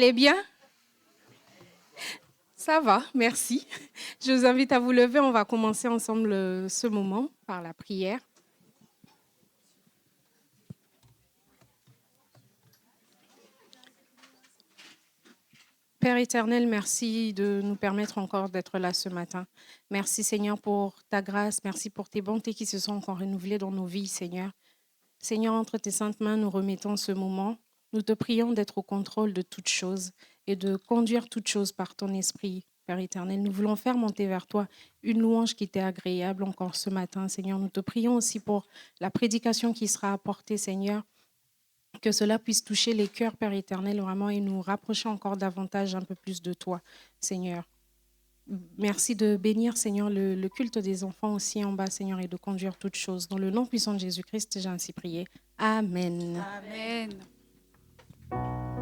allez bien? Ça va, merci. Je vous invite à vous lever. On va commencer ensemble ce moment par la prière. Père éternel, merci de nous permettre encore d'être là ce matin. Merci Seigneur pour ta grâce, merci pour tes bontés qui se sont encore renouvelées dans nos vies, Seigneur. Seigneur, entre tes saintes mains, nous remettons ce moment. Nous te prions d'être au contrôle de toutes choses et de conduire toutes choses par ton esprit, Père éternel. Nous voulons faire monter vers toi une louange qui t'est agréable encore ce matin, Seigneur. Nous te prions aussi pour la prédication qui sera apportée, Seigneur. Que cela puisse toucher les cœurs, Père éternel, vraiment, et nous rapprocher encore davantage, un peu plus de toi, Seigneur. Merci de bénir, Seigneur, le culte des enfants aussi en bas, Seigneur, et de conduire toutes choses. Dans le nom puissant de Jésus-Christ, j'ai ainsi prié. Amen. Amen. Oh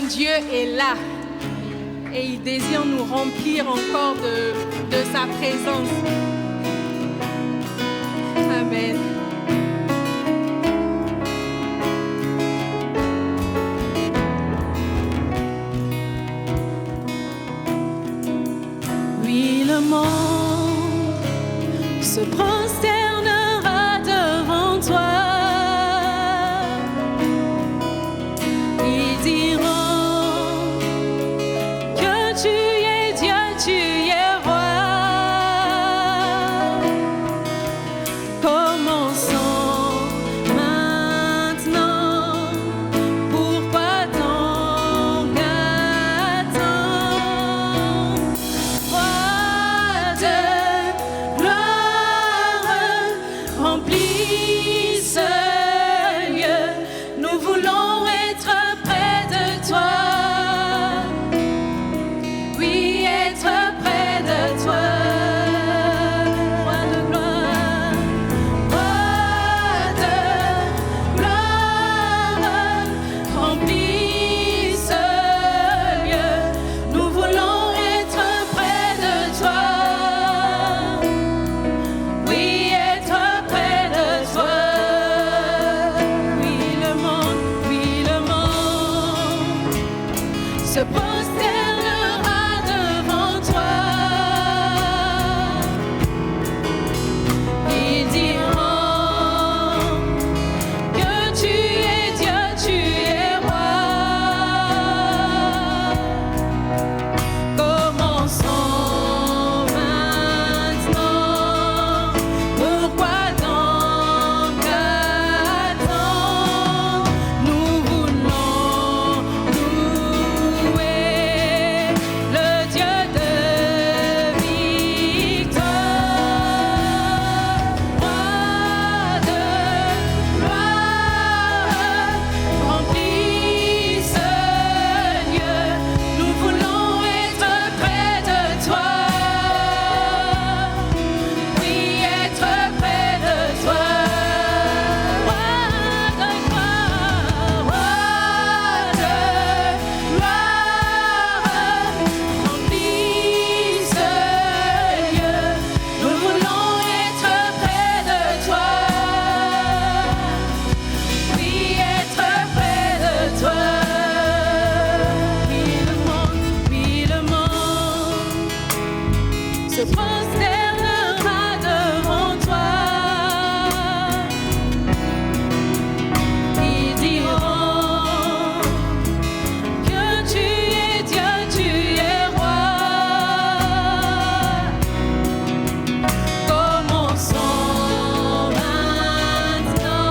Dieu est là et il désire nous remplir encore de sa présence. Amen. Oui, le monde se prosternera devant toi. Ils diront que tu es Dieu, tu es roi. Commençons maintenant. Pourquoi donc attendre? Roi de gloire, remplis ce lieu. Nous voulons être près de toi. Oui, être près de toi. Roi de gloire, remplis ce lieu. Nous voulons être près de toi. Oui, être près de toi. Oui, le monde se prosternera devant toi. Ils diront que tu es Dieu, tu es roi. Commençons maintenant. Pourquoi donc attendre? Nous voulons louer le Dieu de victoire. Roi de gloire, remplis ce lieu. Nous voulons être près de toi. Oui, être près de toi. Roi de gloire, remplis ce lieu. Nous voulons être près de toi. Oui, être près de toi. Oui, le monde se prosternera devant toi. Ils diront que tu es Dieu, tu es roi. Commençons maintenant.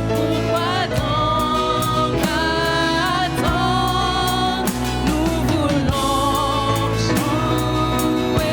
Pourquoi donc attendre? Nous voulons jouer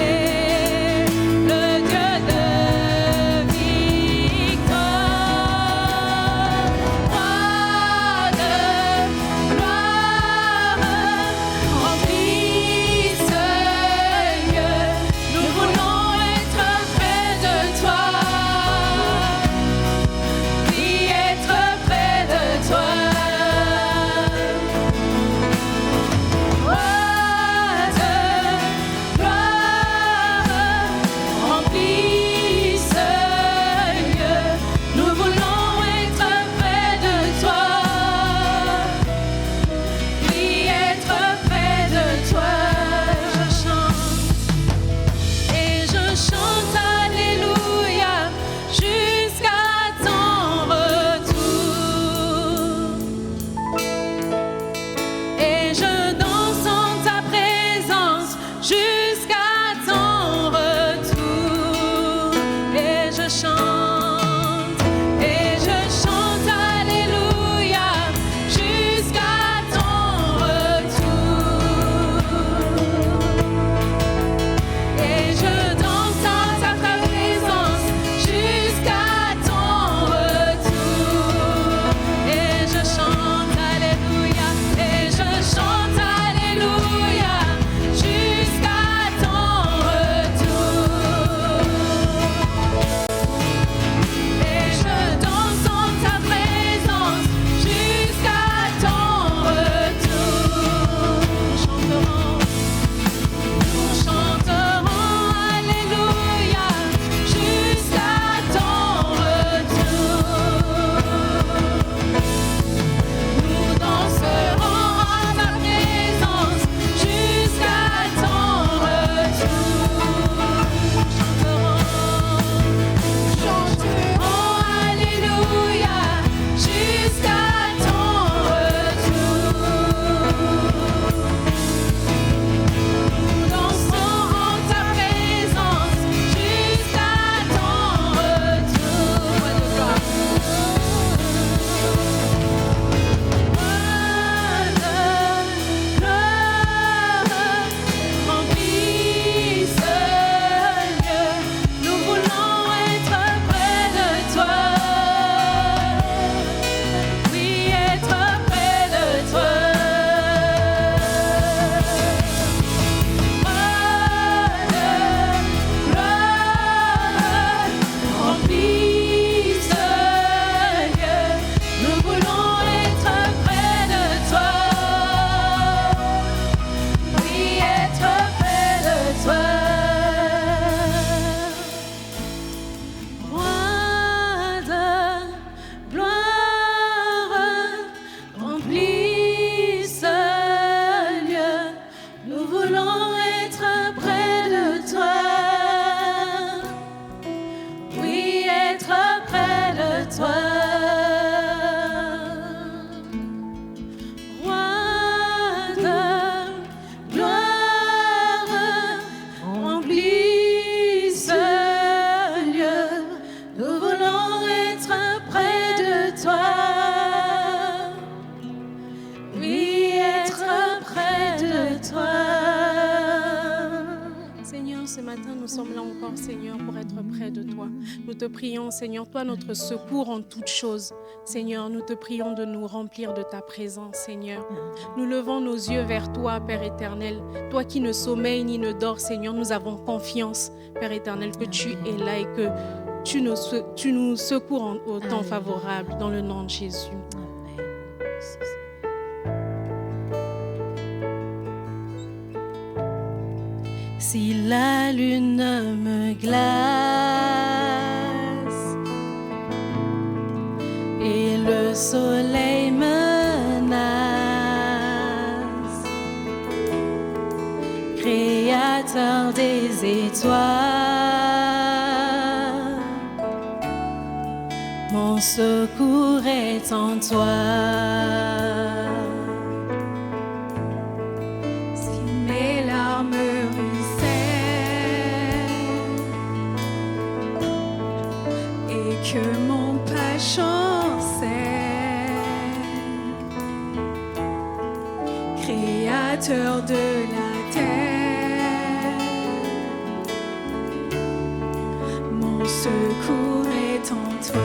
ce matin, nous sommes là encore, Seigneur, pour être près de toi. Nous te prions, Seigneur, toi, notre secours en toutes choses. Seigneur, nous te prions de nous remplir de ta présence, Seigneur. Nous levons nos yeux vers toi, Père éternel. Toi qui ne sommeilles ni ne dors, Seigneur, nous avons confiance, Père éternel, que tu es là et que tu nous secours au temps favorable, dans le nom de Jésus. Si la lune me glace et le soleil menace, Créateur des étoiles, mon secours est en toi. Si mes larmes que mon pas chancelle, Créateur de la terre, mon secours est en toi.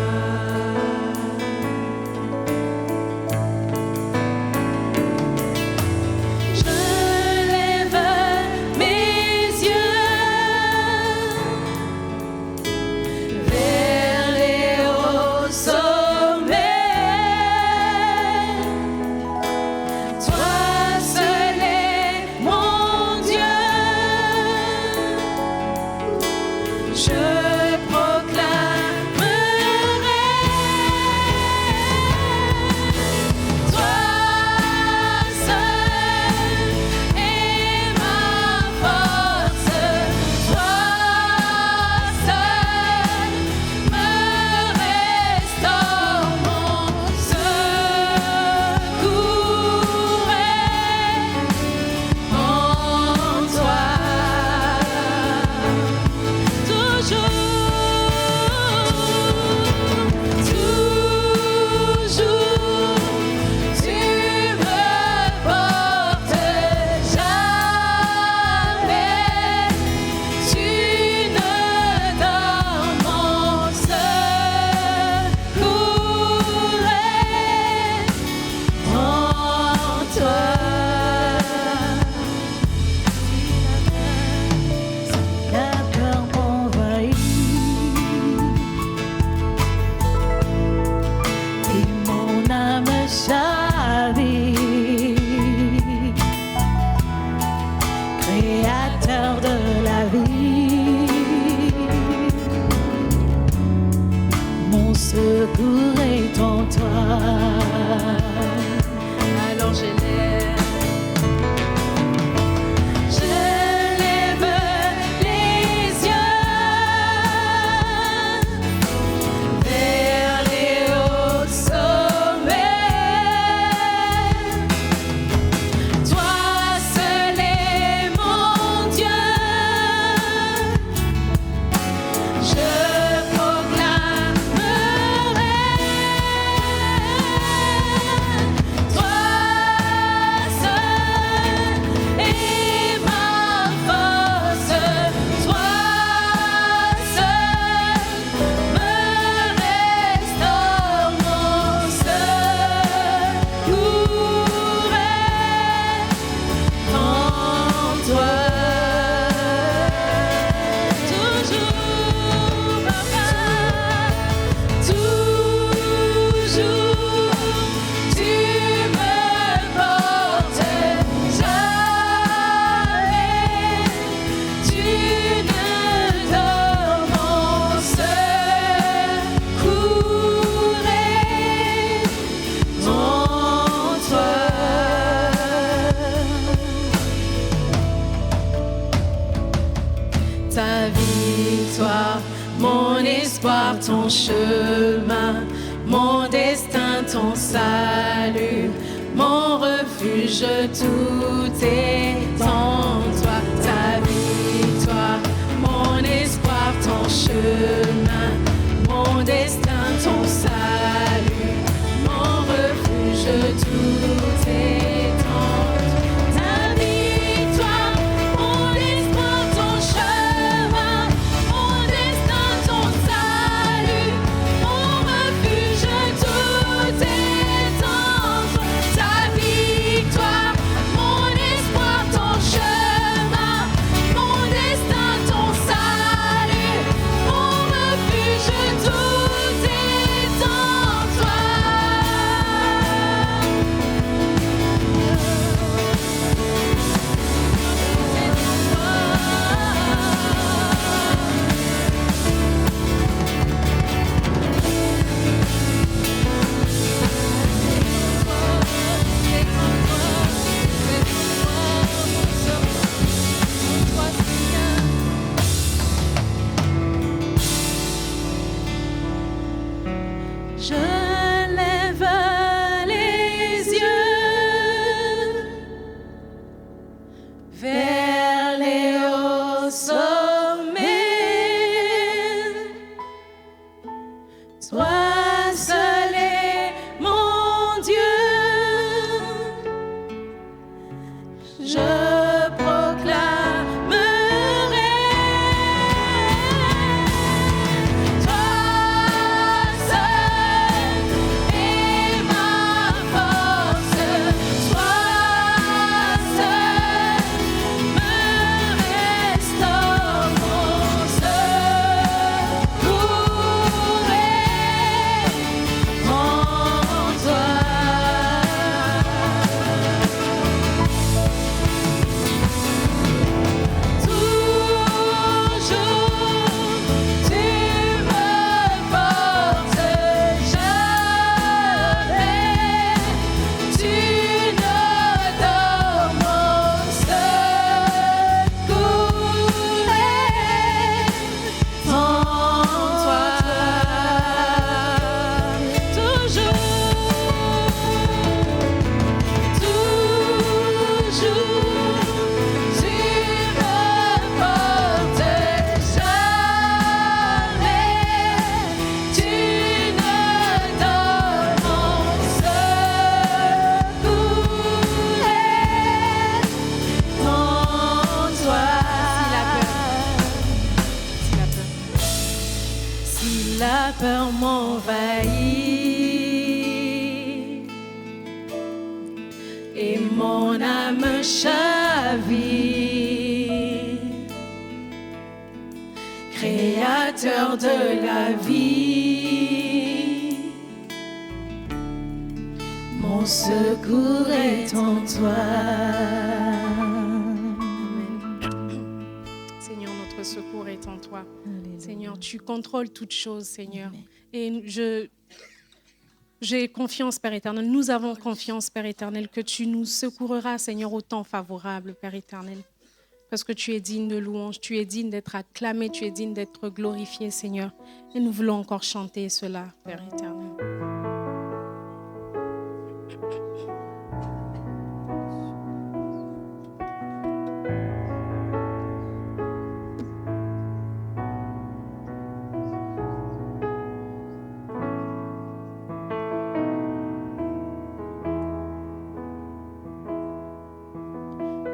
Ton chemin, mon destin, ton salut, mon refuge, tout est en toi. Ta victoire, mon espoir, ton chemin, mon destin, ton salut, mon refuge, tout est en toi. Ta victoire, mon espoir, ton chemin. la peur m'envahit et mon âme chavire. Créateur de la vie, mon secours est en toi. Seigneur, notre secours est en toi. Alléluia. Seigneur, tu contrôles toutes choses, Seigneur. Amen. Et j'ai confiance, Père éternel. Nous avons confiance, Père éternel, que tu nous secoureras, Seigneur, au temps favorable, Père éternel. Parce que tu es digne de louange, tu es digne d'être acclamé, tu es digne d'être glorifié, Seigneur. Et nous voulons encore chanter cela, Père éternel.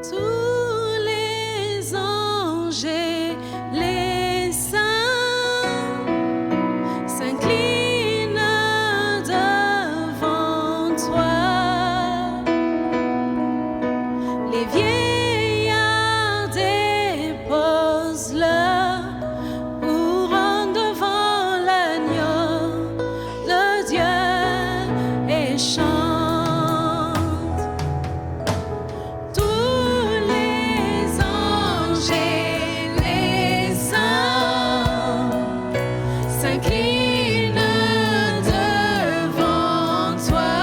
Tous les anges et les saints s'inclinent devant toi. Les vieillards déposent leur couronne devant l'agneau de Dieu et chantent. Tous les anges et les saints s'inclinent devant toi.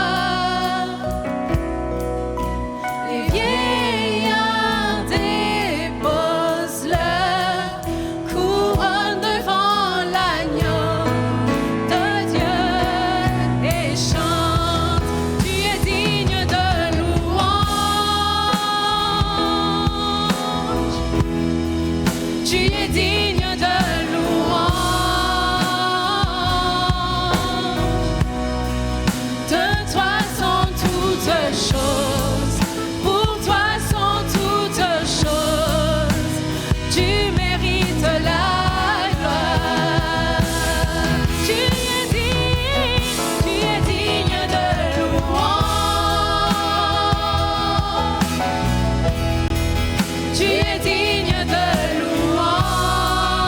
Les vieillards déposent leur couronne devant l'agneau de Dieu et chantent. Tu es digne de louange. Tu es digne de louange. De toi sont toutes choses, pour toi sont toutes choses. Tu mérites la gloire. Tu es digne de louange. Tu es digne de louange.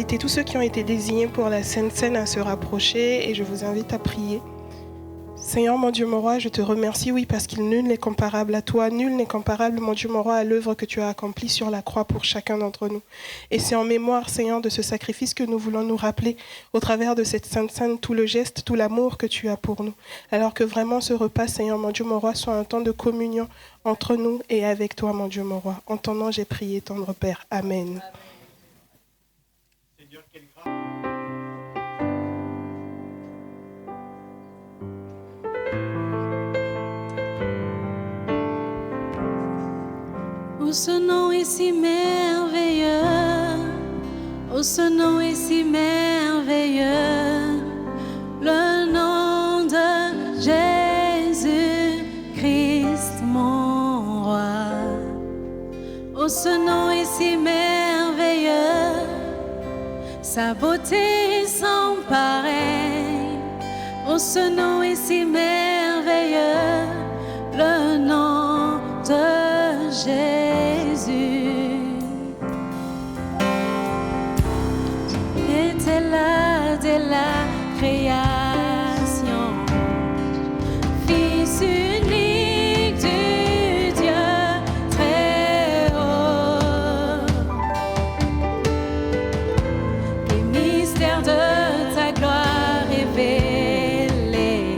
inviter tous ceux qui ont été désignés pour la Sainte Seine à se rapprocher et je vous invite à prier. Seigneur, mon Dieu, mon roi, je te remercie, oui, parce qu'il nul n'est comparable à toi. Nul n'est comparable, mon Dieu, mon roi, à l'œuvre que tu as accomplie sur la croix pour chacun d'entre nous. Et c'est en mémoire, Seigneur, de ce sacrifice que nous voulons nous rappeler, au travers de cette Sainte Seine, tout le geste, tout l'amour que tu as pour nous. Alors que vraiment ce repas, Seigneur, mon Dieu, mon roi, soit un temps de communion entre nous et avec toi, mon Dieu, mon roi. En ton nom, j'ai prié, tendre Père. Amen. Seigneur, quelle grâce. Oh, ce nom est si merveilleux, oh, ce nom est si merveilleux, le nom de Jésus-Christ, mon roi. Oh, ce nom est si merveilleux, sa beauté est sans pareil. Oh, ce nom est si merveilleux, le nom de Jésus. Était là dès la création, Fils unique du Dieu très haut. Les mystères de ta gloire révélés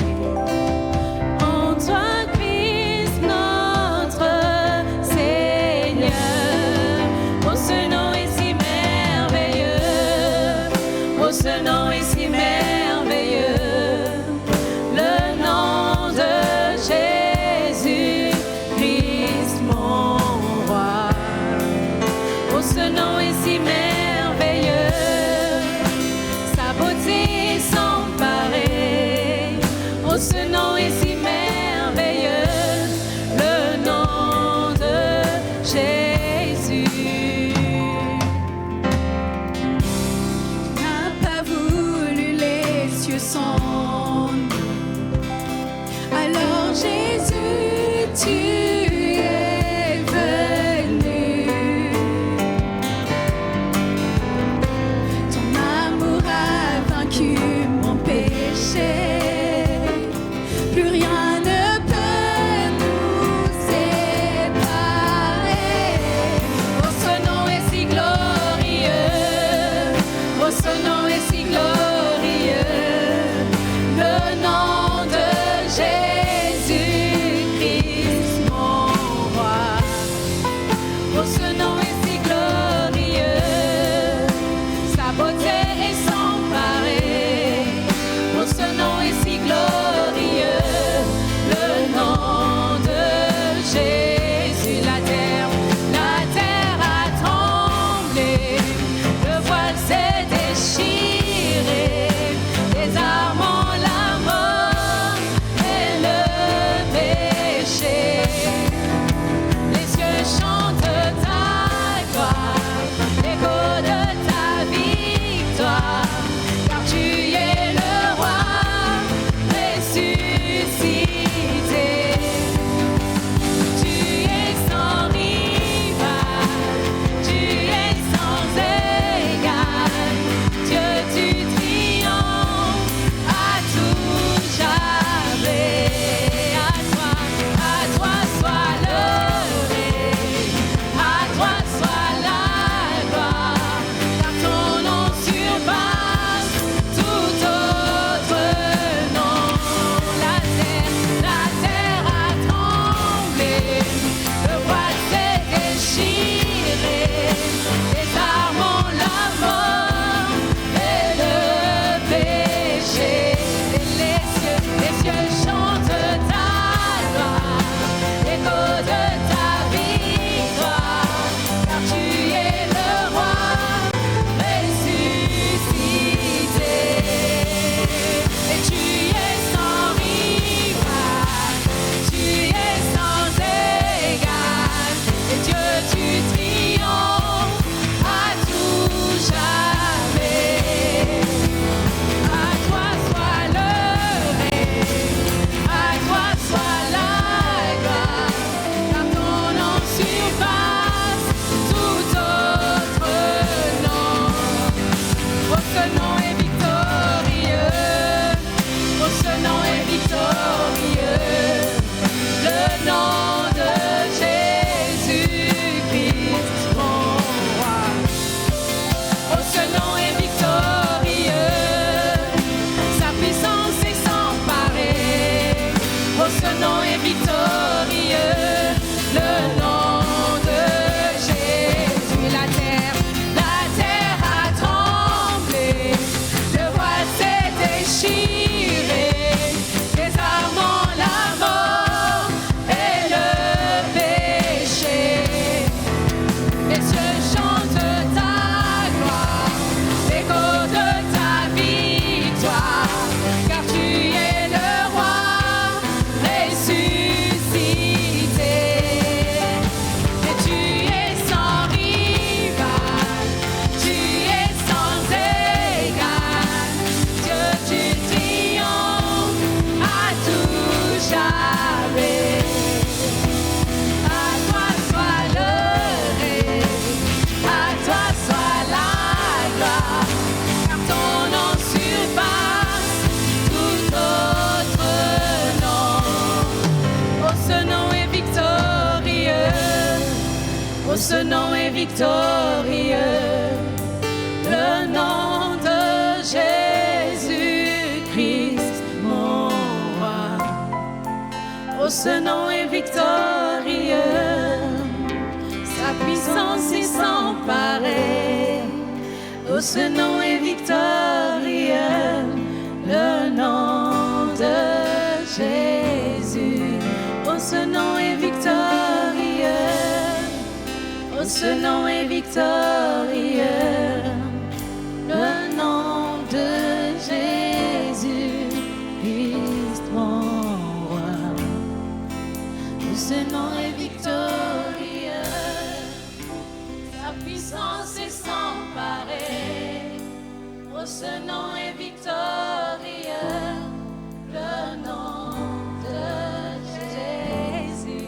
en toi, Christ notre Seigneur. Oh, ce nom est si merveilleux, oh, ce nom est si merveilleux, le nom de Jésus-Christ, mon roi. Oh, ce nom est si merveilleux, sa beauté est sans pareil. Oh, ce nom est si merveilleux, le nom de Jésus. N'a pas voulu les cieux sans nous. Alors Jésus, tu es venu. Ton amour a vaincu mon péché. Plus rien ne peut nous séparer. Oh, ce nom est si glorieux. Oh, ce nom est si glorieux. Le nom de Jésus-Christ, mon roi. Oh, ce nom est si glorieux. Sa beauté est sans pareil. Oh, ce nom est victorieux, le nom de Jésus-Christ, mon roi. Oh, ce nom est victorieux, sa puissance est sans pareil. Oh, ce nom est victorieux, le nom de Jésus. Oh, ce nom est victorieux. Oh, ce nom est victorieux, le nom de Jésus-Christ, mon roi. Oh, ce nom est victorieux, sa puissance est sans pareil. Oh, ce nom est victorieux, le nom de Jésus.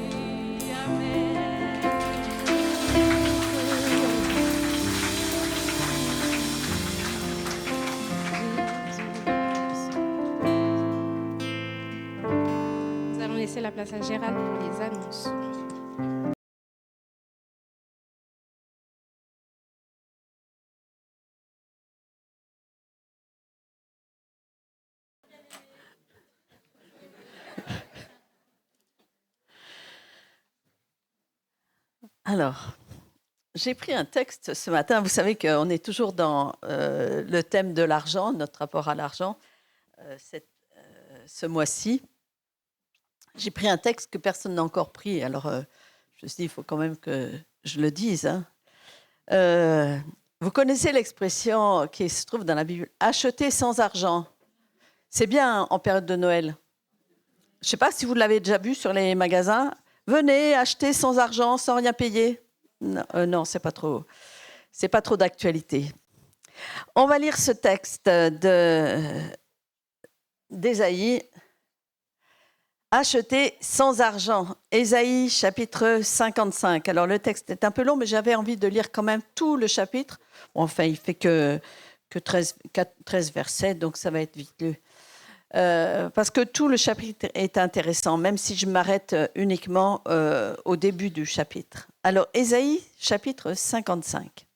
Amen. Nous allons laisser la place à Gérald pour les annonces. Alors, j'ai pris un texte ce matin. Vous savez qu'on est toujours dans le thème de l'argent, notre rapport à l'argent, ce mois-ci. J'ai pris un texte que personne n'a encore pris. Alors, je me suis dit, il faut quand même que je le dise. Hein. Vous connaissez l'expression qui se trouve dans la Bible, « acheter sans argent ». C'est bien en période de Noël. Je ne sais pas si vous l'avez déjà vu sur les magasins. Venez acheter sans argent, sans rien payer. Non, c'est pas trop d'actualité. On va lire ce texte d'Ésaïe. Acheter sans argent. Ésaïe, chapitre 55. Alors, le texte est un peu long, mais j'avais envie de lire quand même tout le chapitre. Bon, enfin, il fait que 13 versets, donc ça va être vite lu. Parce que tout le chapitre est intéressant, même si je m'arrête uniquement au début du chapitre. Alors, Ésaïe, chapitre 55.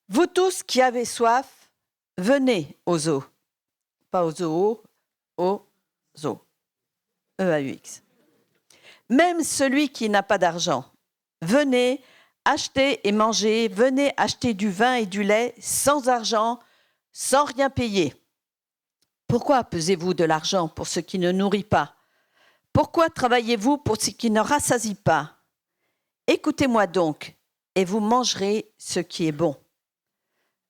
Vous tous qui avez soif, venez aux eaux. Pas aux eaux, aux eaux. E-A-U-X. Même celui qui n'a pas d'argent, venez acheter et manger, venez acheter du vin et du lait sans argent, sans rien payer. Pourquoi pesez-vous de l'argent pour ce qui ne nourrit pas? Pourquoi travaillez-vous pour ce qui ne rassasie pas? Écoutez-moi donc, et vous mangerez ce qui est bon.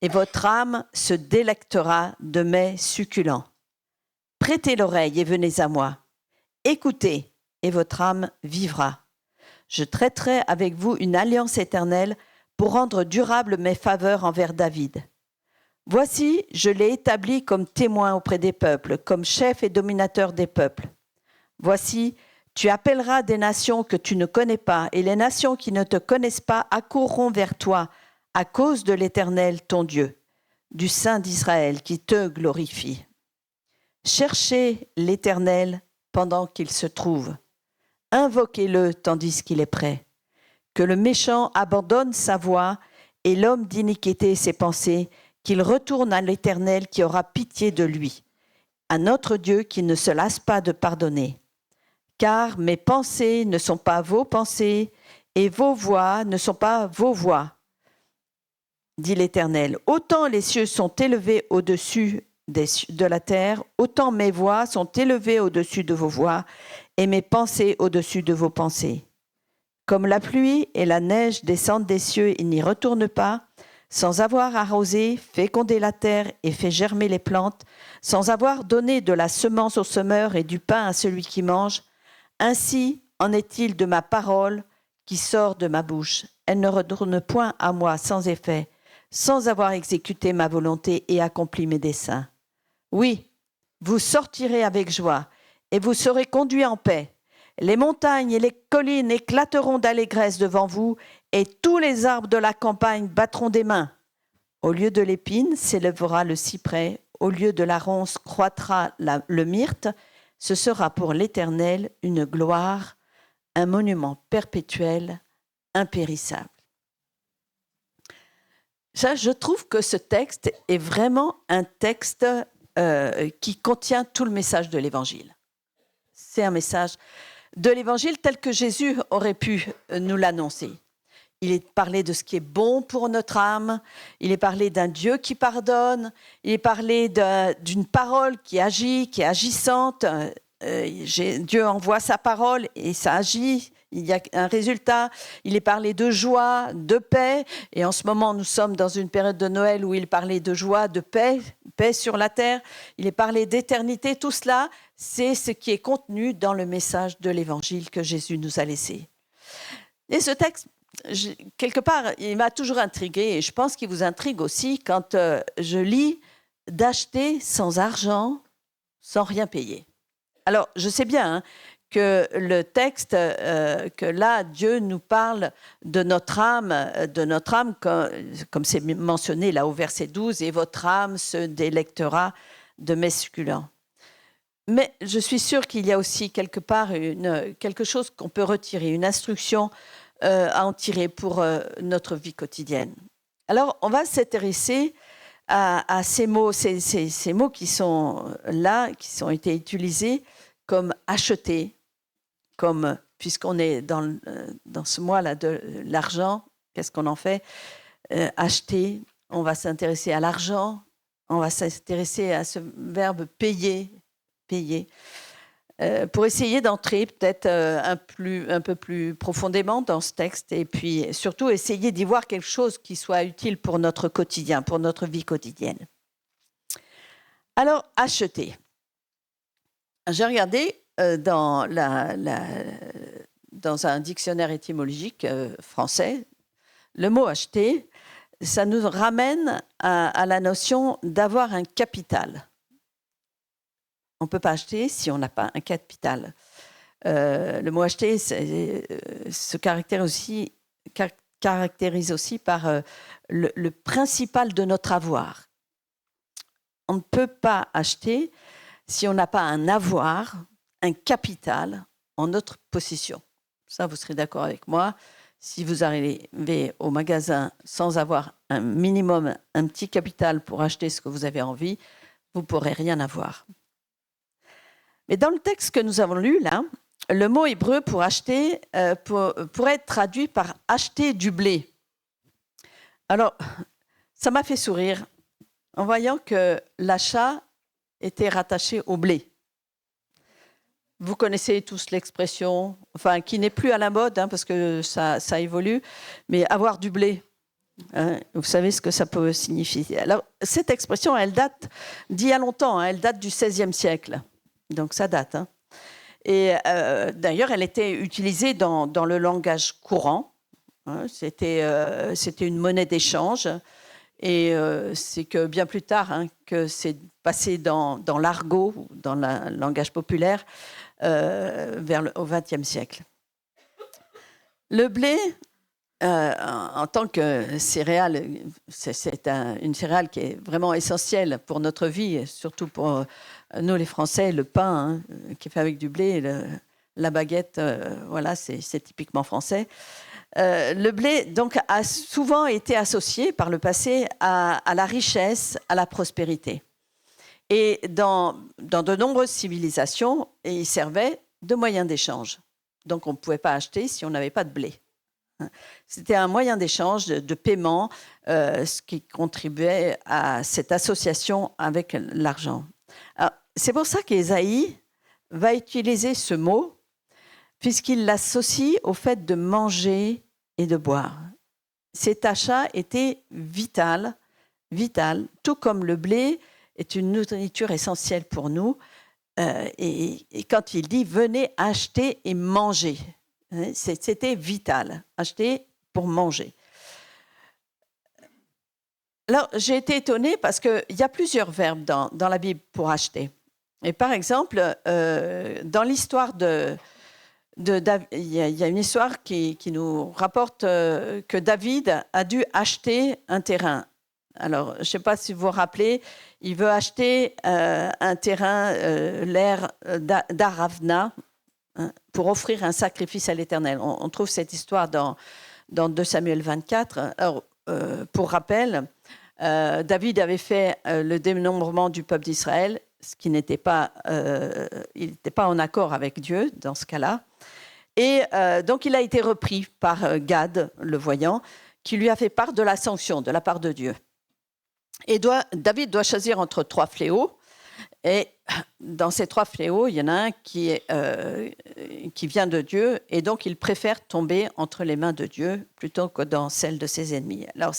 Et votre âme se délectera de mets succulents. Prêtez l'oreille et venez à moi. Écoutez, et votre âme vivra. Je traiterai avec vous une alliance éternelle pour rendre durables mes faveurs envers David. Voici, je l'ai établi comme témoin auprès des peuples, comme chef et dominateur des peuples. Voici, tu appelleras des nations que tu ne connais pas, et les nations qui ne te connaissent pas accourront vers toi à cause de l'Éternel, ton Dieu, du Saint d'Israël qui te glorifie. Cherchez l'Éternel pendant qu'il se trouve. Invoquez-le tandis qu'il est prêt. Que le méchant abandonne sa voie et l'homme d'iniquité ses pensées, qu'il retourne à l'Éternel qui aura pitié de lui, à notre Dieu qui ne se lasse pas de pardonner. Car mes pensées ne sont pas vos pensées et vos voix ne sont pas vos voix, dit l'Éternel. Autant les cieux sont élevés au-dessus de la terre, autant mes voix sont élevées au-dessus de vos voix et mes pensées au-dessus de vos pensées. Comme la pluie et la neige descendent des cieux et n'y retournent pas, sans avoir arrosé, fécondé la terre et fait germer les plantes, sans avoir donné de la semence au semeur et du pain à celui qui mange, ainsi en est-il de ma parole qui sort de ma bouche. Elle ne retourne point à moi sans effet, sans avoir exécuté ma volonté et accompli mes desseins. Oui, vous sortirez avec joie et vous serez conduits en paix. Les montagnes et les collines éclateront d'allégresse devant vous et tous les arbres de la campagne battront des mains. Au lieu de l'épine s'élèvera le cyprès, au lieu de la ronce croîtra le myrte. Ce sera pour l'Éternel une gloire, un monument perpétuel, impérissable. Ça, je trouve que ce texte est vraiment un texte qui contient tout le message de l'Évangile. C'est un message de l'Évangile tel que Jésus aurait pu nous l'annoncer. Il est parlé de ce qui est bon pour notre âme, il est parlé d'un Dieu qui pardonne, il est parlé d'une parole qui agit, qui est agissante. Dieu envoie sa parole et ça agit, il y a un résultat. Il est parlé de joie, de paix, et en ce moment nous sommes dans une période de Noël où il parlait de joie, de paix, paix sur la terre. Il est parlé d'éternité. Tout cela, c'est ce qui est contenu dans le message de l'Évangile que Jésus nous a laissé. Et ce texte, quelque part, il m'a toujours intriguée, et je pense qu'il vous intrigue aussi quand je lis d'acheter sans argent, sans rien payer. Alors, je sais bien que le texte, que là, Dieu nous parle de notre âme comme c'est mentionné là au verset 12, « Et votre âme se délectera de mets succulents ». Mais je suis sûre qu'il y a aussi quelque part quelque chose qu'on peut retirer, une instruction à en tirer pour notre vie quotidienne. Alors, on va s'intéresser à ces mots, ces mots qui sont là, qui ont été utilisés comme acheter, comme, puisqu'on est dans ce mois-là de l'argent, qu'est-ce qu'on en fait? Acheter, on va s'intéresser à l'argent, on va s'intéresser à ce verbe payer, pour essayer d'entrer peut-être un peu plus profondément dans ce texte et puis surtout essayer d'y voir quelque chose qui soit utile pour notre quotidien, pour notre vie quotidienne. Alors, acheter. J'ai regardé dans un dictionnaire étymologique français, le mot « acheter », ça nous ramène à la notion d'avoir un capital. On ne peut pas acheter si on n'a pas un capital. Le mot « acheter » se caractérise aussi par le principal de notre avoir. On ne peut pas acheter si on n'a pas un avoir, un capital en notre possession. Ça, vous serez d'accord avec moi. Si vous arrivez au magasin sans avoir un minimum, un petit capital pour acheter ce que vous avez envie, vous ne pourrez rien avoir. Mais dans le texte que nous avons lu, là, le mot hébreu pour acheter pourrait être traduit par acheter du blé. Alors, ça m'a fait sourire en voyant que l'achat était rattaché au blé. Vous connaissez tous l'expression, enfin, qui n'est plus à la mode, parce que ça évolue, mais avoir du blé. Vous savez ce que ça peut signifier. Alors, cette expression, elle date d'il y a longtemps, elle date du XVIe siècle. Donc, ça date. Et d'ailleurs, elle était utilisée dans le langage courant. C'était une monnaie d'échange. Et c'est que bien plus tard que c'est passé dans l'argot, dans le langage populaire, au XXe siècle. Le blé, en tant que céréale, c'est une céréale qui est vraiment essentielle pour notre vie, et surtout pour nous les Français, le pain qui est fait avec du blé, la baguette, voilà, c'est typiquement français. Le blé donc, a souvent été associé par le passé à la richesse, à la prospérité. Et dans de nombreuses civilisations, il servait de moyen d'échange. Donc on ne pouvait pas acheter si on n'avait pas de blé. C'était un moyen d'échange, de paiement, ce qui contribuait à cette association avec l'argent. Alors, c'est pour ça qu'Ésaïe va utiliser ce mot, puisqu'il l'associe au fait de manger et de boire. Cet achat était vital, tout comme le blé est une nourriture essentielle pour nous. Et quand il dit « venez acheter et manger », c'était vital, acheter pour manger. Alors, j'ai été étonnée parce qu'il y a plusieurs verbes dans la Bible pour acheter. Et par exemple, dans l'histoire il y a une histoire qui nous rapporte que David a dû acheter un terrain. Alors, je ne sais pas si vous vous rappelez, il veut acheter un terrain, l'aire d'Aravna, pour offrir un sacrifice à l'Éternel. On trouve cette histoire dans 2 Samuel 24. Alors, pour rappel, David avait fait le dénombrement du peuple d'Israël, ce qui n'était pas, il n'était pas en accord avec Dieu dans ce cas-là. Et donc, il a été repris par Gad, le voyant, qui lui a fait part de la sanction de la part de Dieu. Et David doit choisir entre 3 fléaux. Et dans ces 3 fléaux, il y en a un qui vient de Dieu, et donc il préfère tomber entre les mains de Dieu plutôt que dans celles de ses ennemis. Alors,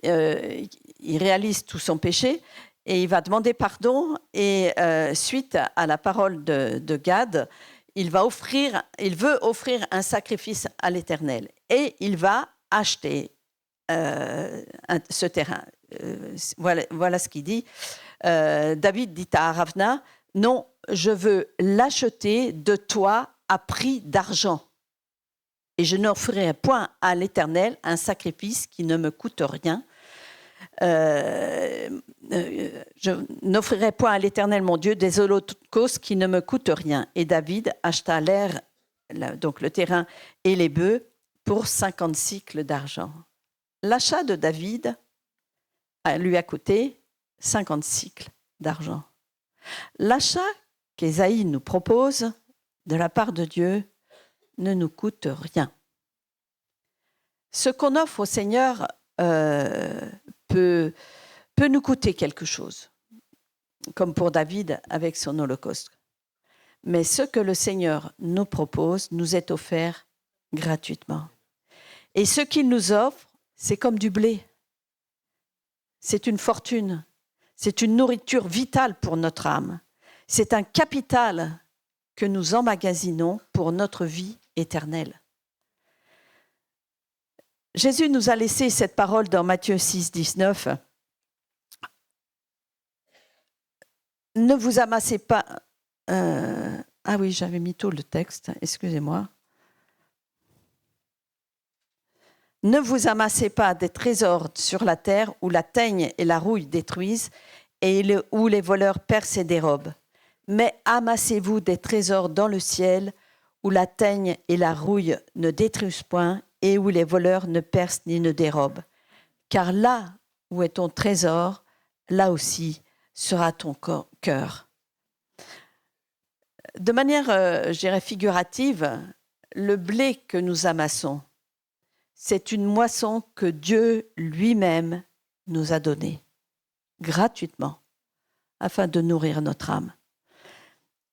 il réalise tout son péché, et il va demander pardon, et suite à la parole de Gad, il veut offrir un sacrifice à l'Éternel, et il va acheter ce terrain. Voilà ce qu'il dit. David dit à Aravna, « Non, je veux l'acheter de toi à prix d'argent. Et je n'offrirai point à l'Éternel un sacrifice qui ne me coûte rien. Je n'offrirai point à l'Éternel, mon Dieu, des holocaustes qui ne me coûtent rien. » Et David acheta donc le terrain et les bœufs pour 50 cycles d'argent. L'achat de David lui a coûté 50 cycles d'argent. L'achat qu'Ésaïe nous propose de la part de Dieu ne nous coûte rien. Ce qu'on offre au Seigneur peut nous coûter quelque chose, comme pour David avec son holocauste. Mais ce que le Seigneur nous propose nous est offert gratuitement. Et ce qu'il nous offre, c'est comme du blé. C'est une fortune. C'est une nourriture vitale pour notre âme. C'est un capital que nous emmagasinons pour notre vie éternelle. Jésus nous a laissé cette parole dans Matthieu 6, 19. Ne vous amassez pas... Ah oui, j'avais mis tout le texte, excusez-moi. Ne vous amassez pas des trésors sur la terre où la teigne et la rouille détruisent et où les voleurs percent et dérobent. Mais amassez-vous des trésors dans le ciel où la teigne et la rouille ne détruisent point et où les voleurs ne percent ni ne dérobent. Car là où est ton trésor, là aussi sera ton cœur. De manière, je dirais, figurative, le blé que nous amassons, c'est une moisson que Dieu lui-même nous a donnée, gratuitement, afin de nourrir notre âme.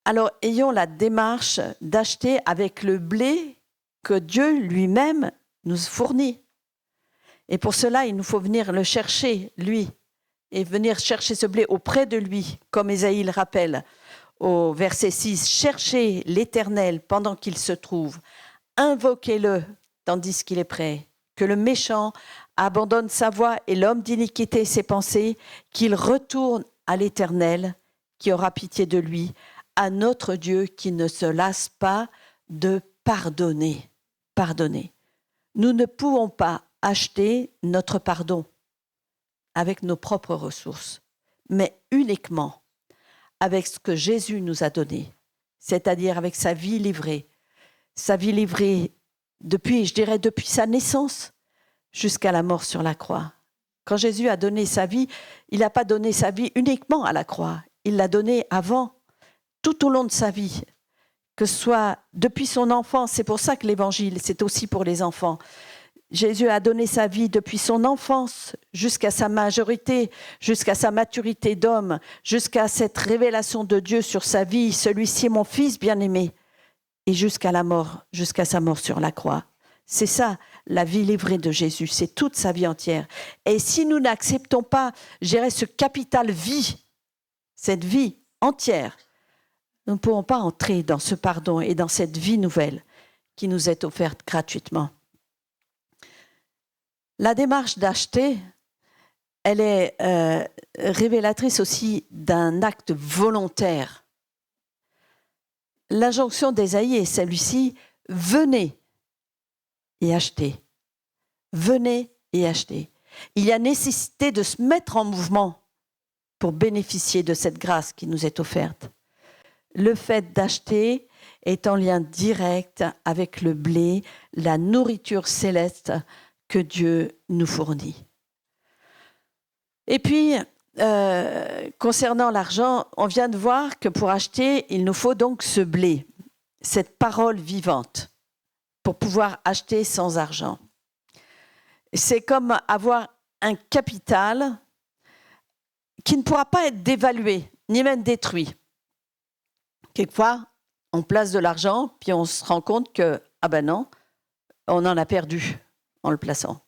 Alors, ayons la démarche d'acheter avec le blé que Dieu lui-même nous fournit. Et pour cela, il nous faut venir le chercher, lui, et venir chercher ce blé auprès de lui, comme Ésaïe le rappelle au verset 6. « Cherchez l'Éternel pendant qu'il se trouve, invoquez-le tandis qu'il est prêt, que le méchant abandonne sa voie et l'homme d'iniquité ses pensées, qu'il retourne à l'Éternel, qui aura pitié de lui, à notre Dieu qui ne se lasse pas de pardonner. » Pardonner. Nous ne pouvons pas acheter notre pardon avec nos propres ressources, mais uniquement avec ce que Jésus nous a donné, c'est-à-dire avec sa vie livrée depuis sa naissance jusqu'à la mort sur la croix. Quand Jésus a donné sa vie, il n'a pas donné sa vie uniquement à la croix, il l'a donnée avant, tout au long de sa vie, que ce soit depuis son enfance. C'est pour ça que l'Évangile, c'est aussi pour les enfants. Jésus a donné sa vie depuis son enfance jusqu'à sa majorité, jusqu'à sa maturité d'homme, jusqu'à cette révélation de Dieu sur sa vie. Celui-ci est mon fils bien-aimé. Et jusqu'à la mort, jusqu'à sa mort sur la croix. C'est ça, la vie livrée de Jésus. C'est toute sa vie entière. Et si nous n'acceptons pas, je dirais, ce capital vie, cette vie entière, nous ne pourrons pas entrer dans ce pardon et dans cette vie nouvelle qui nous est offerte gratuitement. La démarche d'acheter, elle est révélatrice aussi d'un acte volontaire. L'injonction d'Ésaïe est celle-ci, venez et achetez. Venez et achetez. Il y a nécessité de se mettre en mouvement pour bénéficier de cette grâce qui nous est offerte. Le fait d'acheter est en lien direct avec le blé, la nourriture céleste que Dieu nous fournit. Et puis, concernant l'argent, on vient de voir que pour acheter, il nous faut donc ce blé, cette parole vivante, pour pouvoir acheter sans argent. C'est comme avoir un capital qui ne pourra pas être dévalué, ni même détruit. Quelquefois, on place de l'argent, puis on se rend compte que, ah ben non, on en a perdu en le plaçant.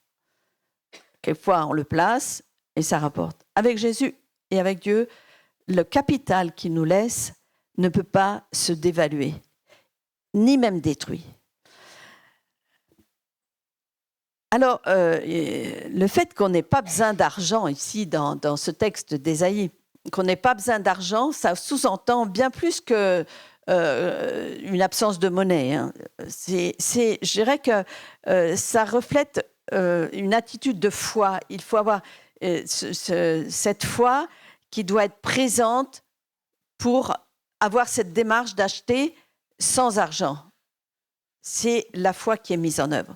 Quelquefois, on le place et ça rapporte. Avec Jésus et avec Dieu, le capital qu'il nous laisse ne peut pas se dévaluer, ni même détruit. Alors, le fait qu'on n'ait pas besoin d'argent ici, dans ce texte d'Ésaïe, qu'on n'ait pas besoin d'argent, ça sous-entend bien plus que une absence de monnaie. Hein. Je dirais que ça reflète une attitude de foi. Il faut avoir cette foi qui doit être présente pour avoir cette démarche d'acheter sans argent. C'est la foi qui est mise en œuvre.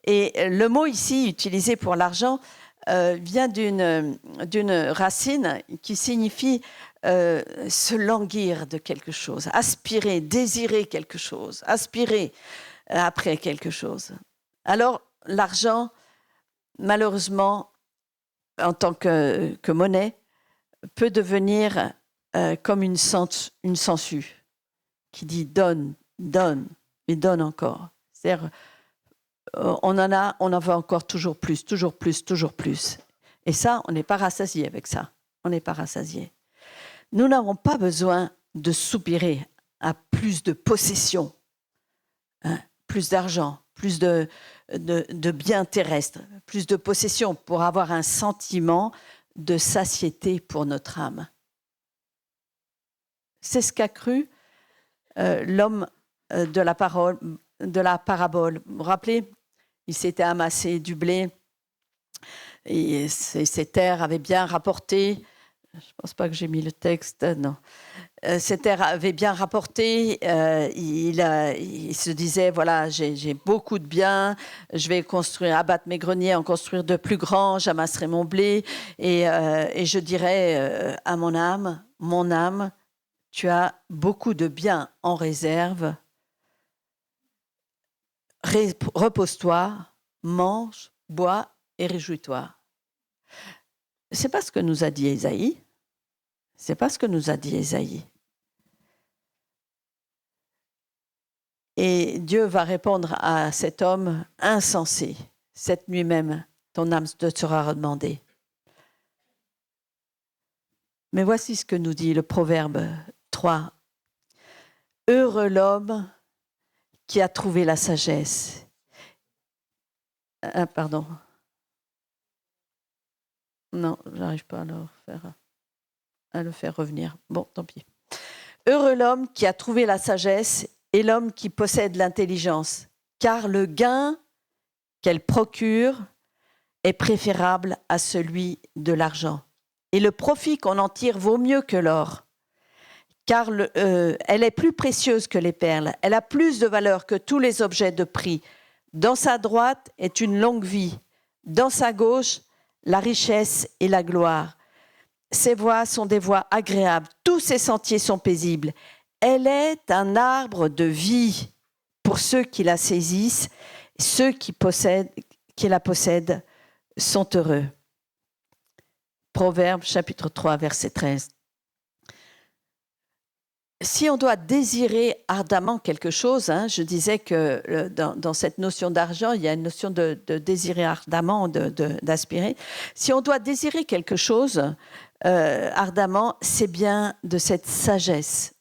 Et le mot ici utilisé pour l'argent vient d'une racine qui signifie se languir de quelque chose, aspirer, désirer quelque chose, aspirer après quelque chose. Alors, l'argent, malheureusement, en tant que monnaie, peut devenir comme une sangsue qui dit donne, donne, et donne encore. C'est-à-dire, on en veut encore toujours plus, toujours plus, toujours plus. Et ça, on n'est pas rassasié avec ça. On n'est pas rassasié. Nous n'avons pas besoin de soupirer à plus de possessions, hein, plus d'argent, plus de biens terrestres, plus de possessions pour avoir un sentiment de satiété pour notre âme. C'est ce qu'a cru l'homme de la parabole. Vous vous rappelez, il s'était amassé du blé et ses terres avaient bien rapporté. Je ne pense pas que j'ai mis le texte, non. Ses terres avaient bien rapporté. Il se disait, voilà, j'ai beaucoup de biens, je vais abattre mes greniers, en construire de plus grands, j'amasserai mon blé et je dirais à mon âme, tu as beaucoup de biens en réserve. Repose-toi, mange, bois et réjouis-toi. C'est pas ce que nous a dit Ésaïe. C'est pas ce que nous a dit Ésaïe. Et Dieu va répondre à cet homme insensé. Cette nuit même, ton âme te sera redemandée. Mais voici ce que nous dit le Proverbe 3. Heureux l'homme qui a trouvé la sagesse. Pardon. Non, je n'arrive pas à le faire revenir. Bon, tant pis. Heureux l'homme qui a trouvé la sagesse et l'homme qui possède l'intelligence, car le gain qu'elle procure est préférable à celui de l'argent. Et le profit qu'on en tire vaut mieux que l'or, car elle est plus précieuse que les perles. Elle a plus de valeur que tous les objets de prix. Dans sa droite est une longue vie. Dans sa gauche, la richesse et la gloire. Ses voies sont des voies agréables. Tous ses sentiers sont paisibles. Elle est un arbre de vie pour ceux qui la saisissent. Ceux qui la possèdent sont heureux. Proverbe chapitre 3, verset 13. Si on doit désirer ardemment quelque chose, hein, je disais que dans cette notion d'argent, il y a une notion de désirer ardemment, d'aspirer. Si on doit désirer quelque chose ardemment, c'est bien de cette sagesse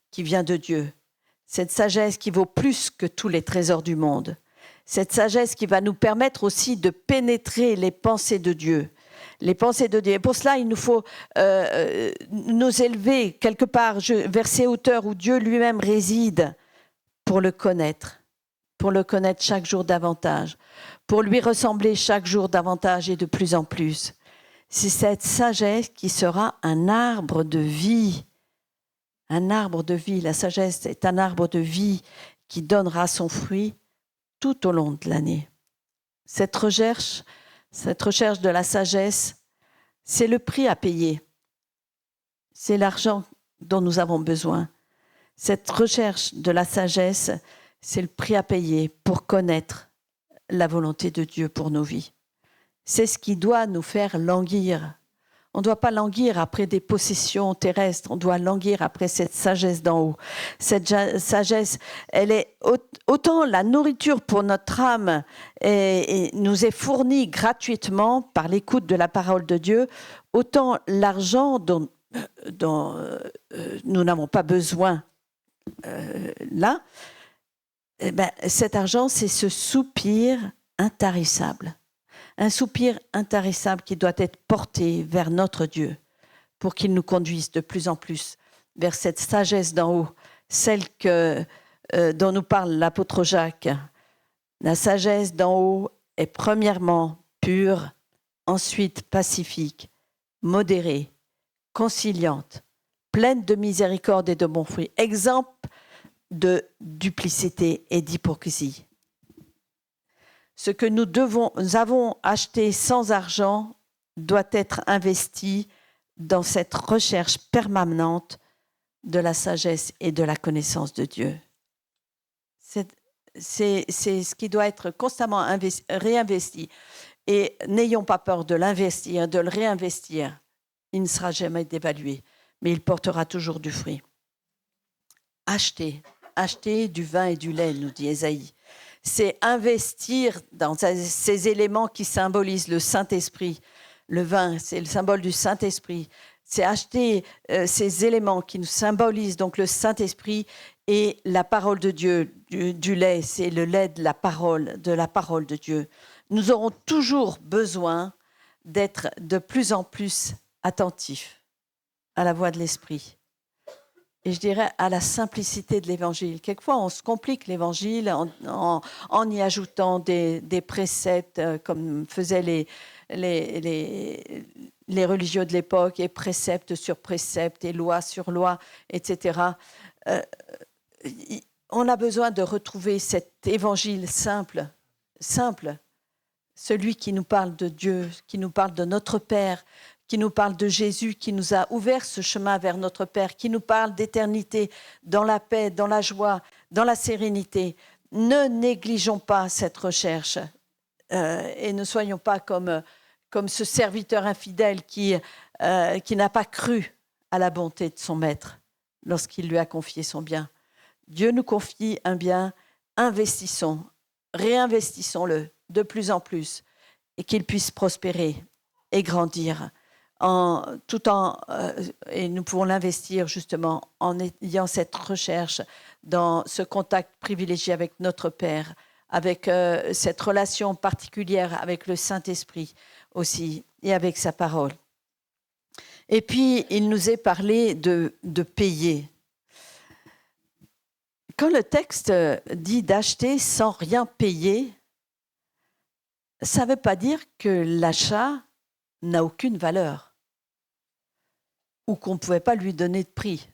qui vient de Dieu, cette sagesse qui vaut plus que tous les trésors du monde, cette sagesse qui va nous permettre aussi de pénétrer les pensées de Dieu. Les pensées de Dieu. Et pour cela, il nous faut nous élever quelque part vers ces hauteurs où Dieu lui-même réside pour le connaître chaque jour davantage, pour lui ressembler chaque jour davantage et de plus en plus. C'est cette sagesse qui sera un arbre de vie. Un arbre de vie. La sagesse est un arbre de vie qui donnera son fruit tout au long de l'année. Cette recherche de la sagesse, c'est le prix à payer. C'est l'argent dont nous avons besoin. Cette recherche de la sagesse, c'est le prix à payer pour connaître la volonté de Dieu pour nos vies. C'est ce qui doit nous faire languir. On ne doit pas languir après des possessions terrestres, on doit languir après cette sagesse d'en haut. Cette sagesse, elle est autant la nourriture pour notre âme et nous est fournie gratuitement par l'écoute de la parole de Dieu, autant l'argent dont nous n'avons pas besoin là, cet argent, c'est ce soupir intarissable. Un soupir intarissable qui doit être porté vers notre Dieu pour qu'il nous conduise de plus en plus vers cette sagesse d'en haut, celle dont nous parle l'apôtre Jacques. La sagesse d'en haut est premièrement pure, ensuite pacifique, modérée, conciliante, pleine de miséricorde et de bons fruits, exemple de duplicité et d'hypocrisie. Ce que nous avons acheté sans argent doit être investi dans cette recherche permanente de la sagesse et de la connaissance de Dieu. C'est ce qui doit être constamment réinvesti. Et n'ayons pas peur de l'investir, de le réinvestir. Il ne sera jamais dévalué, mais il portera toujours du fruit. Acheter du vin et du lait, nous dit Ésaïe. C'est investir dans ces éléments qui symbolisent le Saint-Esprit. Le vin, c'est le symbole du Saint-Esprit. C'est acheter ces éléments qui nous symbolisent donc le Saint-Esprit et la parole de Dieu. Du lait, c'est le lait de la parole de Dieu. Nous aurons toujours besoin d'être de plus en plus attentifs à la voix de l'Esprit. Et je dirais à la simplicité de l'Évangile. Quelquefois, on se complique l'Évangile en y ajoutant des préceptes, comme faisaient les religieux de l'époque, et préceptes sur préceptes, et loi sur loi, etc. On a besoin de retrouver cet Évangile simple, celui qui nous parle de Dieu, qui nous parle de notre Père, qui nous parle de Jésus, qui nous a ouvert ce chemin vers notre Père, qui nous parle d'éternité, dans la paix, dans la joie, dans la sérénité. Ne négligeons pas cette recherche et ne soyons pas comme ce serviteur infidèle qui n'a pas cru à la bonté de son maître lorsqu'il lui a confié son bien. Dieu nous confie un bien, investissons, réinvestissons-le de plus en plus et qu'il puisse prospérer et grandir. Et nous pouvons l'investir justement en ayant cette recherche dans ce contact privilégié avec notre Père, avec cette relation particulière avec le Saint-Esprit aussi et avec sa parole. Et puis, il nous est parlé de payer. Quand le texte dit d'acheter sans rien payer, ça ne veut pas dire que l'achat n'a aucune valeur ou qu'on ne pouvait pas lui donner de prix.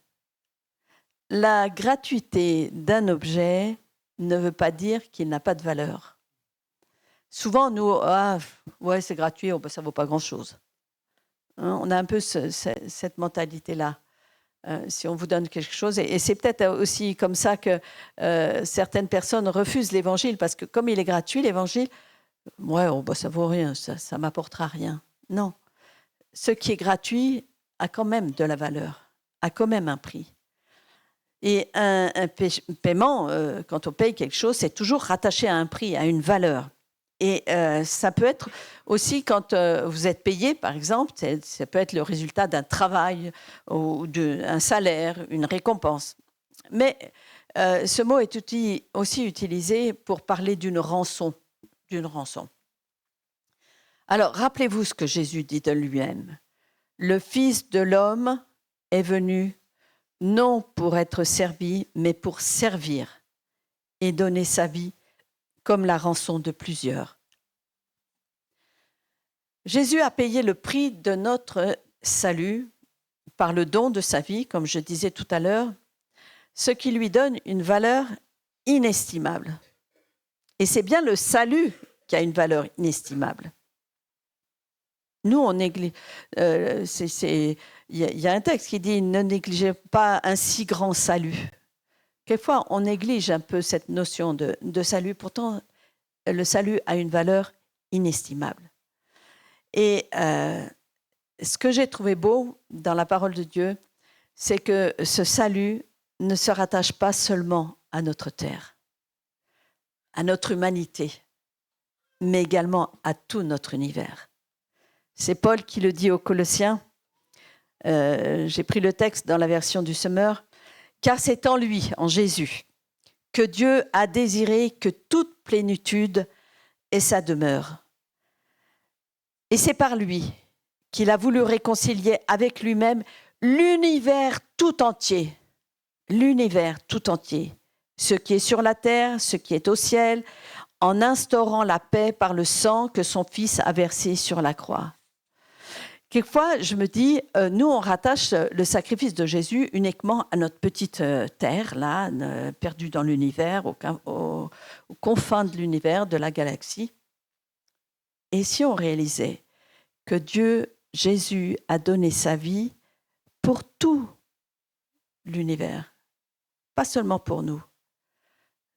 La gratuité d'un objet ne veut pas dire qu'il n'a pas de valeur. Souvent, nous, ouais, c'est gratuit, ça ne vaut pas grand-chose. On a un peu cette mentalité-là. Si on vous donne quelque chose, et c'est peut-être aussi comme ça que certaines personnes refusent l'Évangile, parce que comme il est gratuit, l'Évangile, ouais, ça ne vaut rien, ça ne m'apportera rien. Non. Ce qui est gratuit a quand même de la valeur, a quand même un prix. Et un paiement, quand on paye quelque chose, c'est toujours rattaché à un prix, à une valeur. Et ça peut être aussi quand vous êtes payé, par exemple, ça peut être le résultat d'un travail ou d'un salaire, une récompense. Mais ce mot est aussi utilisé pour parler d'une rançon. Alors, rappelez-vous ce que Jésus dit de lui-même. Le Fils de l'homme est venu non pour être servi, mais pour servir et donner sa vie comme la rançon de plusieurs. Jésus a payé le prix de notre salut par le don de sa vie, comme je disais tout à l'heure, ce qui lui donne une valeur inestimable. Et c'est bien le salut qui a une valeur inestimable. Nous, on néglige. Il y a un texte qui dit « Ne négligez pas un si grand salut ». Quelquefois, on néglige un peu cette notion de salut. Pourtant, le salut a une valeur inestimable. Et ce que j'ai trouvé beau dans la parole de Dieu, c'est que ce salut ne se rattache pas seulement à notre terre, à notre humanité, mais également à tout notre univers. C'est Paul qui le dit aux Colossiens. J'ai pris le texte dans la version du Semeur. « Car c'est en lui, en Jésus, que Dieu a désiré que toute plénitude ait sa demeure. Et c'est par lui qu'il a voulu réconcilier avec lui-même l'univers tout entier. L'univers tout entier. Ce qui est sur la terre, ce qui est au ciel, en instaurant la paix par le sang que son Fils a versé sur la croix. » Quelquefois, je me dis, nous, on rattache le sacrifice de Jésus uniquement à notre petite terre, là, perdue dans l'univers, aux confins de l'univers, de la galaxie. Et si on réalisait que Dieu, Jésus, a donné sa vie pour tout l'univers, pas seulement pour nous,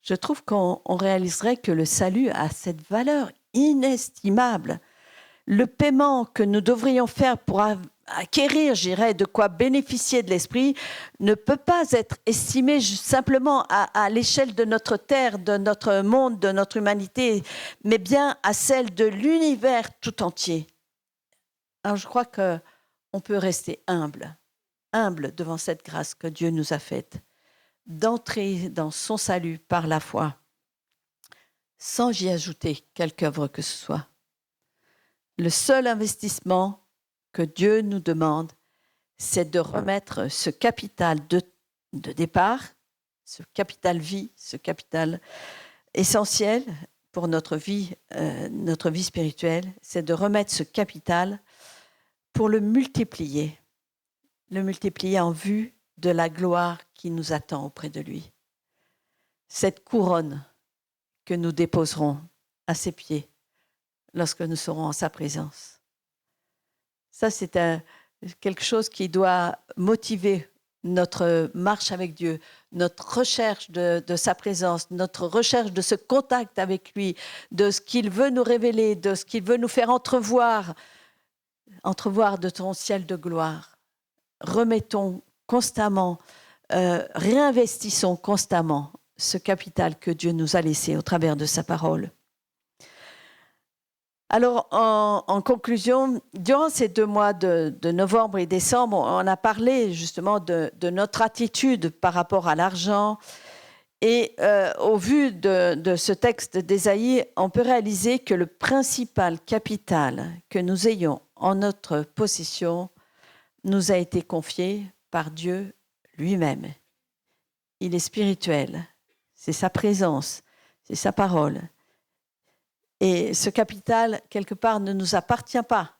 je trouve qu'on réaliserait que le salut a cette valeur inestimable. Le paiement que nous devrions faire pour acquérir, je dirais, de quoi bénéficier de l'Esprit, ne peut pas être estimé simplement à l'échelle de notre terre, de notre monde, de notre humanité, mais bien à celle de l'univers tout entier. Alors je crois qu'on peut rester humble devant cette grâce que Dieu nous a faite, d'entrer dans son salut par la foi, sans y ajouter quelque œuvre que ce soit. Le seul investissement que Dieu nous demande, c'est de remettre ce capital de départ, ce capital vie, ce capital essentiel pour notre vie spirituelle, c'est de remettre ce capital pour le multiplier en vue de la gloire qui nous attend auprès de lui. Cette couronne que nous déposerons à ses pieds lorsque nous serons en sa présence. Ça, c'est quelque chose qui doit motiver notre marche avec Dieu, notre recherche de sa présence, notre recherche de ce contact avec lui, de ce qu'il veut nous révéler, de ce qu'il veut nous faire entrevoir de ton ciel de gloire. Remettons constamment, réinvestissons constamment ce capital que Dieu nous a laissé au travers de sa parole. Alors, en conclusion, durant ces 2 mois de novembre et décembre, on a parlé justement de notre attitude par rapport à l'argent. Et au vu de ce texte d'Ésaïe, on peut réaliser que le principal capital que nous ayons en notre possession nous a été confié par Dieu lui-même. Il est spirituel, c'est sa présence, c'est sa parole. Et ce capital, quelque part, ne nous appartient pas.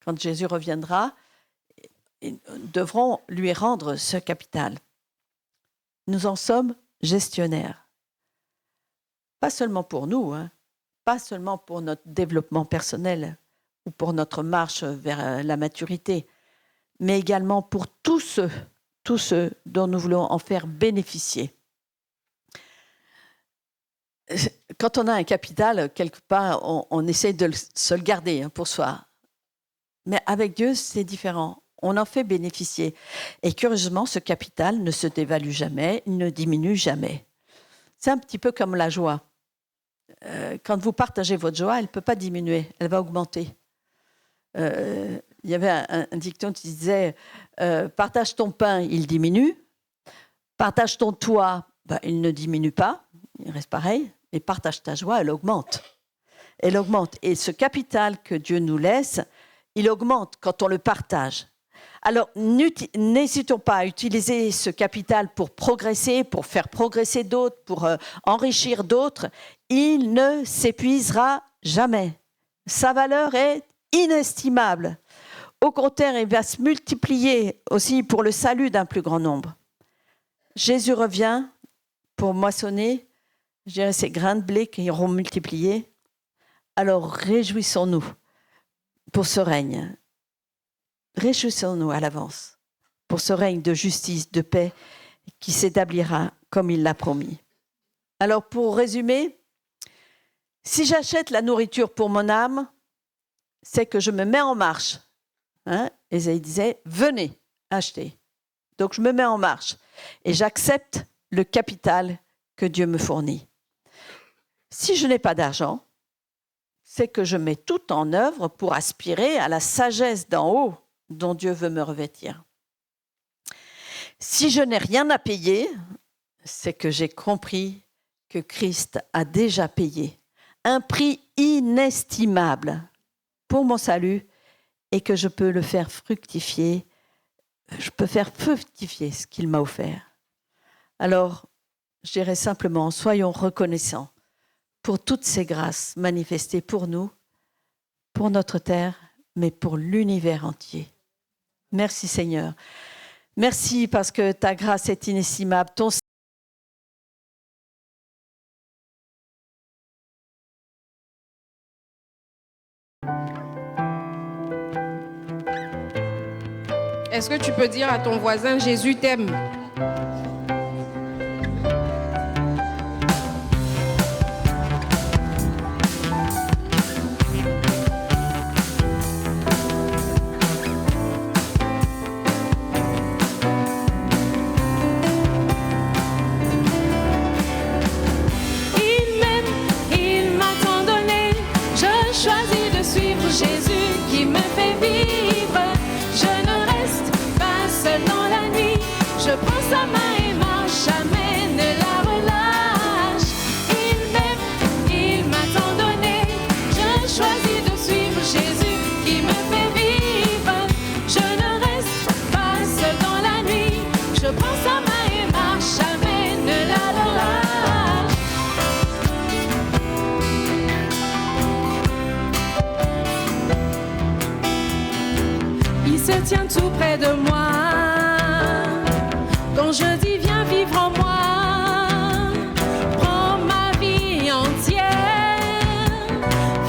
Quand Jésus reviendra, nous devrons lui rendre ce capital. Nous en sommes gestionnaires. Pas seulement pour nous, pas seulement pour notre développement personnel ou pour notre marche vers la maturité, mais également pour tous ceux dont nous voulons en faire bénéficier. Quand on a un capital, quelque part, on essaie de se le garder pour soi. Mais avec Dieu, c'est différent. On en fait bénéficier. Et curieusement, ce capital ne se dévalue jamais, il ne diminue jamais. C'est un petit peu comme la joie. Quand vous partagez votre joie, elle ne peut pas diminuer, elle va augmenter. Il y avait un dicton qui disait « Partage ton pain, il diminue. Partage ton toit, il ne diminue pas. » Il reste pareil, et partage ta joie, elle augmente. Elle augmente. Et ce capital que Dieu nous laisse, il augmente quand on le partage. Alors, n'hésitons pas à utiliser ce capital pour progresser, pour faire progresser d'autres, pour enrichir d'autres. Il ne s'épuisera jamais. Sa valeur est inestimable. Au contraire, il va se multiplier aussi pour le salut d'un plus grand nombre. Jésus revient pour moissonner, je dirais, ces grains de blé qui iront multiplier Alors réjouissons-nous pour ce règne. Réjouissons-nous à l'avance pour ce règne de justice, de paix qui s'établira comme il l'a promis. Alors pour résumer, si j'achète la nourriture pour mon âme, c'est que je me mets en marche. Ésaïe disait, venez acheter. Donc je me mets en marche et j'accepte le capital que Dieu me fournit. Si je n'ai pas d'argent, c'est que je mets tout en œuvre pour aspirer à la sagesse d'en haut dont Dieu veut me revêtir. Si je n'ai rien à payer, c'est que j'ai compris que Christ a déjà payé un prix inestimable pour mon salut et que je peux le faire fructifier. Je peux faire fructifier ce qu'il m'a offert. Alors, je dirais simplement, soyons reconnaissants pour toutes ces grâces manifestées pour nous, pour notre terre, mais pour l'univers entier. Merci Seigneur. Merci parce que ta grâce est inestimable. Est-ce que tu peux dire à ton voisin, Jésus t'aime? Jésus qui me fait vivre, je ne reste pas seul dans la nuit. Je prends sa main et marche, jamais ne la relâche. Il m'aime, il m'a tant donné. Je choisis de suivre Jésus qui me fait vivre. Je ne reste pas seul dans la nuit. Je prends sa main et marche, jamais ne la relâche. Il se tient tout près de moi. Quand je dis viens vivre en moi, prends ma vie entière,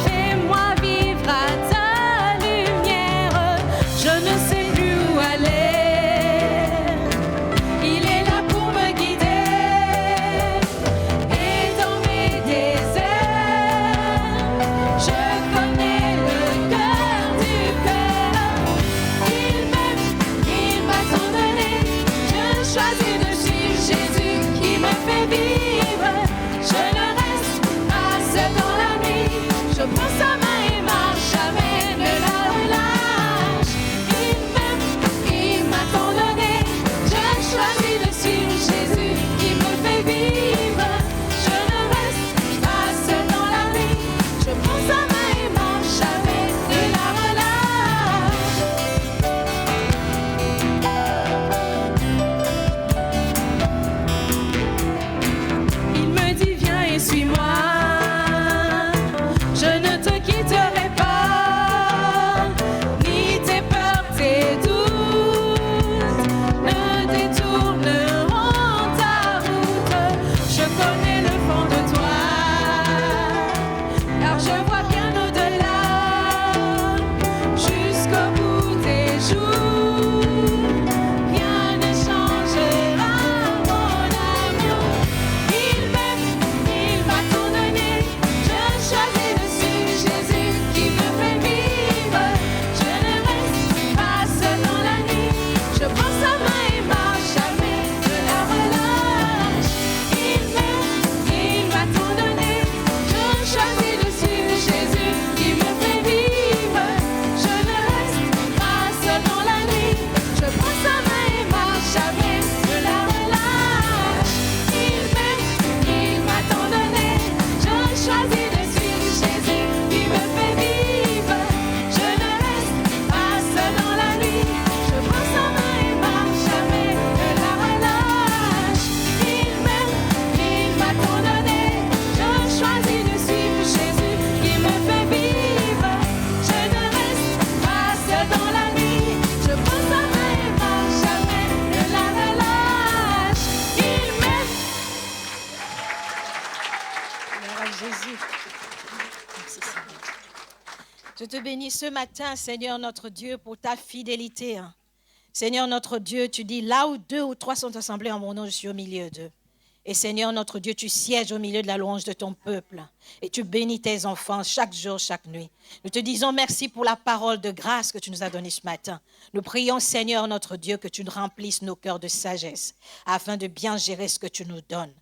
fais-moi vivre à ta lumière. Je ne sais plus où aller. Il est là pour me guider. Et dans mes déserts, je connais le cœur du Père. Il m'aime, il te bénis ce matin, Seigneur notre Dieu, pour ta fidélité. Seigneur notre Dieu, tu dis, là où 2 ou 3 sont assemblés en mon nom, je suis au milieu d'eux. Et Seigneur notre Dieu, tu sièges au milieu de la louange de ton peuple. Et tu bénis tes enfants chaque jour, chaque nuit. Nous te disons merci pour la parole de grâce que tu nous as donnée ce matin. Nous prions, Seigneur notre Dieu, que tu nous remplisses nos cœurs de sagesse afin de bien gérer ce que tu nous donnes.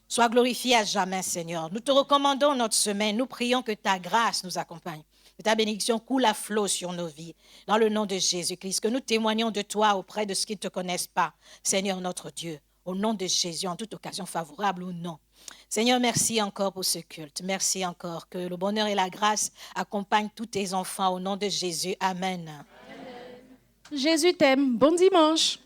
Sois glorifié à jamais, Seigneur. Nous te recommandons notre semaine. Nous prions que ta grâce nous accompagne. Que ta bénédiction coule à flot sur nos vies. Dans le nom de Jésus-Christ, que nous témoignons de toi auprès de ceux qui ne te connaissent pas. Seigneur notre Dieu, au nom de Jésus, en toute occasion favorable ou non. Seigneur, merci encore pour ce culte. Merci encore. Que le bonheur et la grâce accompagnent tous tes enfants. Au nom de Jésus. Amen. Jésus t'aime. Bon dimanche.